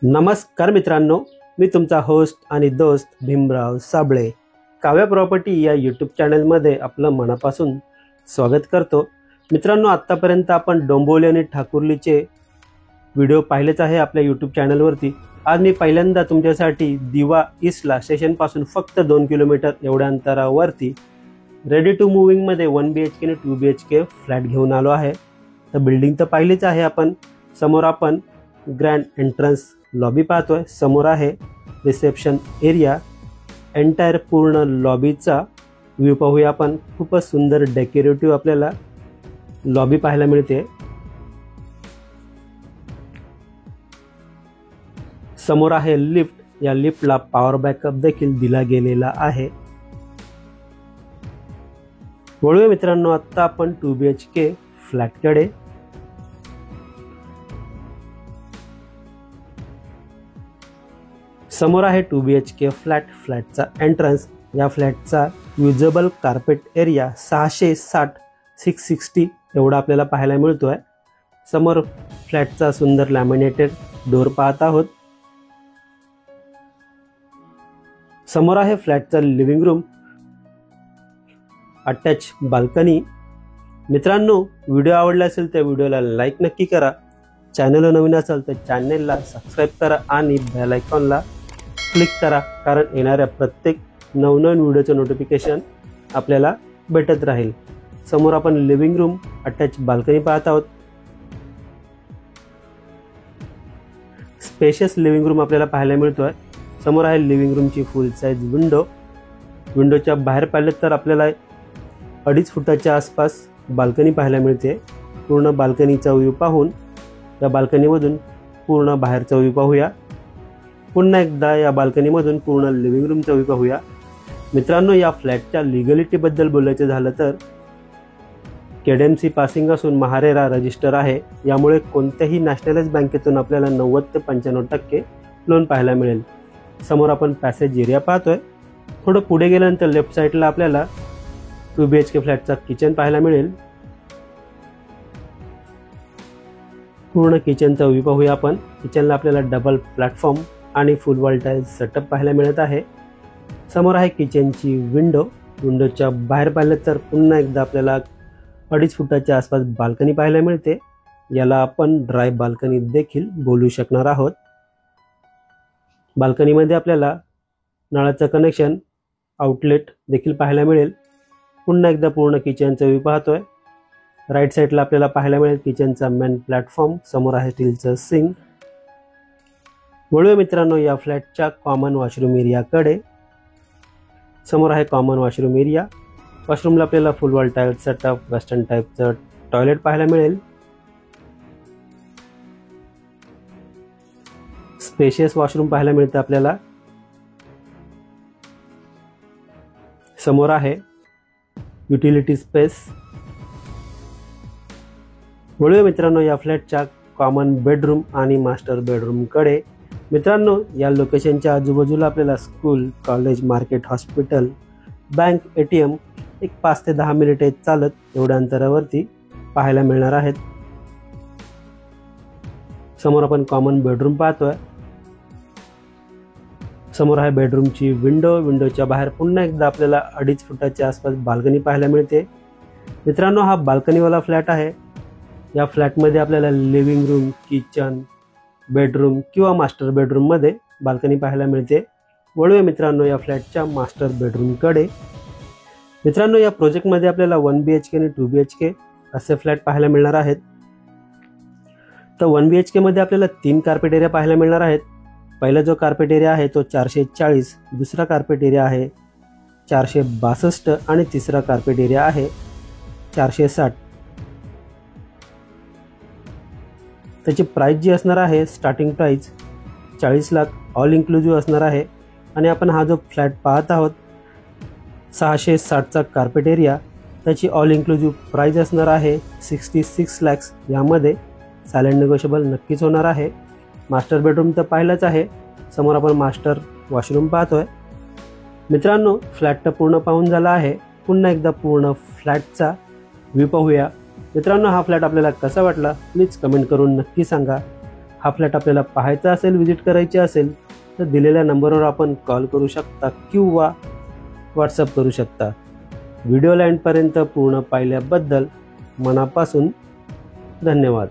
नमस्कार मित्रांनो, मी तुमचा होस्ट आणि दोस्त भीमराव साबळे काव्या प्रॉपर्टी या यूट्यूब चॅनलमध्ये आपलं मनापासून स्वागत करतो। मित्रांनो, आत्तापर्यंत आपण डोंबिवली आणि ठाकुर्लीचे व्हिडिओ पाहिलेच आहे आपल्या यूट्यूब चॅनलवरती। आज मी पहिल्यांदा तुमच्यासाठी दिवा ईस्टला स्टेशनपासून फक्त 2 किलोमीटर एवढ्या अंतरावरती रेडी टू मूविंगमध्ये 1 BHK आणि 2 BHK फ्लॅट घेऊन आलो आहे। तर बिल्डिंग तर पाहिलीच आहे आपण। समोर आपण ग्रँड एंट्रन्स लॉबी पाहतोय, समोर आहे रिसेप्शन एरिया। एंटायर पूर्ण लॉबीचा व्ह्यू पाहूया आपण। खूपच सुंदर डेकोरेटिव्ह आपल्याला लॉबी पाहायला मिळते। समोर आहे लिफ्ट, या लिफ्टला पॉवर बॅकअप देखील दिला गेलेला आहे। वळूया मित्रांनो आता आपण 2 BHK फ्लॅटकडे। समोर आहे 2 BHK फ्लॅट। फ्लॅटचा एंट्रन्स, या फ्लॅटचा युजेबल कार्पेट एरिया 660 एवढा आपल्याला पाहायला मिळतोय। समोर फ्लॅटचा सुंदर लॅमिनेटेड डोर पाहत आहोत। समोर आहे फ्लॅटचा लिव्हिंग रूम, अटॅच बाल्कनी। मित्रांनो, व्हिडिओ आवडला असेल तर व्हिडिओला लाईक नक्की करा। चॅनलला नवीन असाल तर चॅनलला सबस्क्राईब करा आणि बेल आयकॉनला क्लिक करा, कारण येणाऱ्या प्रत्येक नवनवीन व्हिडिओचं नोटिफिकेशन आपल्याला भेटत राहील। समोर आपण लिव्हिंग रूम, अटॅच बाल्कनी पाहत आहोत। स्पेशियस लिव्हिंग रूम आपल्याला पाहायला मिळतोय। समोर आहे लिव्हिंग रूमची फुल साईज विंडो। विंडोच्या बाहेर पाहिलं तर आपल्याला 2.5 फुटाच्या आसपास बाल्कनी पाहायला मिळते। पूर्ण बाल्कनीचा व्ह्यू पाहून या बाल्कनीमधून पूर्ण बाहेरचा व्ह्यू पाहूया। पुन्हा एकदा या बाल्कनीमधून पूर्ण लिव्हिंग रूमचा व्ह्यू पाहूया। मित्रांनो, या फ्लॅटच्या लिगलिटीबद्दल बोलायचं झालं तर KDMC पासिंग असून महारेरा रजिस्टर आहे। यामुळे कोणत्याही नॅशनलाइज बँकेतून आपल्याला 90 ते 95% लोन पाहायला मिळेल। समोर आपण पॅसेज एरिया पाहतोय। थोडं पुढे गेल्यानंतर लेफ्ट साईडला आपल्याला 2 BHK फ्लॅटचा किचन पाहायला मिळेल। पूर्ण किचनचा व्ह्यू पाहूया आपण। किचनला आपल्याला डबल प्लॅटफॉर्म आणि फुल वॉल टाइल्स सेटअप पाहायला मिळत आहे। समोर आहे किचनची विंडो। विंडोच्या बाहेर पाहिलं तर पुन्हा एकदा आपल्याला 2.5 फुटाच्या आसपास बाल्कनी पाहायला मिळते। याला आपण ड्राय बाल्कनी देखील बोलू शकणार आहोत। बाल्कनीमध्ये आपल्याला नळाचं कनेक्शन, आउटलेट देखील पाहायला मिळेल। पुन्हा एकदा पूर्ण किचनचा व्ह्यू पाहतोय। राईट साईडला आपल्याला पाहायला मिळेल किचनचा मेन प्लॅटफॉर्म। समोर आहे स्टीलचं सिंक। वळूया मित्रांनो या फ्लॅटच्या कॉमन वॉशरूम एरियाकडे। समोर आहे कॉमन वॉशरूम एरिया। वॉशरूमला आपल्याला full wall tiles setup, western टाईपचं टॉयलेट पाहायला मिळेल। स्पेशियस वॉशरूम पाहायला मिळतं आपल्याला। समोर आहे युटिलिटी स्पेस। वळूया मित्रांनो या फ्लॅटच्या कॉमन बेडरूम आणि मास्टर बेडरूमकडे। मित्रांनो, या लोकेशनच्या आजूबाजूला आपल्याला school, college, market, hospital, bank, ATM एक 5 ते 10 मिनिटे चालत एवढ्या अंतरावरती पाहायला मिळणार आहेत। समोर आपण कॉमन बेडरूम पाहतोय। समोर आहे बेडरूमची विंडो। विंडोच्या बाहेर पुन्हा एकदा आपल्याला 2.5 फुटाच्या आसपास बाल्कनी पाहायला मिळते। मित्रांनो, हा बाल्कनीवाला फ्लॅट आहे। या फ्लॅटमध्ये आपल्याला लिव्हिंग रूम, किचन, बेडरूम किंवा मास्टर बेडरूममध्ये बाल्कनी पाहायला मिळते। वळूया मित्रांनो या फ्लॅटच्या मास्टर बेडरूमकडे। मित्रांनो, या प्रोजेक्टमध्ये आपल्याला 1 BHK आणि 2 BHK असे फ्लॅट पाहायला मिळणार आहेत। तर 1 BHK मध्ये आपल्याला 3 कार्पेट एरिया पाहायला मिळणार आहेत। पहिला जो कार्पेट एरिया आहे तो 440, दुसरा कार्पेट एरिया आहे 462 आणि तिसरा कार्पेट एरिया आहे 460। त्याची प्राइस जी असणार आहे, starting price 40 lakh all inclusive असणार आहे। आणि आपण हा जो फ्लॅट पाहत आहोत 660चा कार्पेट एरिया, त्याची ऑल इन्क्लुझिव्ह प्राइस असणार आहे 66 लाख। यामध्ये सायलेंट निगोशिएबल नक्कीच होणार आहे। मास्टर बेडरूम तर पाहिलंच आहे। समोर आपण मास्टर वॉशरूम पाहतोय। मित्रांनो, फ्लॅट तर पूर्ण पाहून झाला आहे। पुन्हा एकदा पूर्ण फ्लॅटचा व्ह्यू पाहूया। मित्रांनो, हा फ्लॅट आपल्याला कसा वाटला प्लीज कमेंट करून नक्की सांगा। हा फ्लॅट आपल्याला पाहायचा असेल, व्हिजिट करायची असेल तर दिलेल्या नंबरवर आपण कॉल करू शकता किंवा व्हॉट्सअप करू शकता. व्हिडिओला एंडपर्यंत पूर्ण पाहिल्याबद्दल मनापासून धन्यवाद.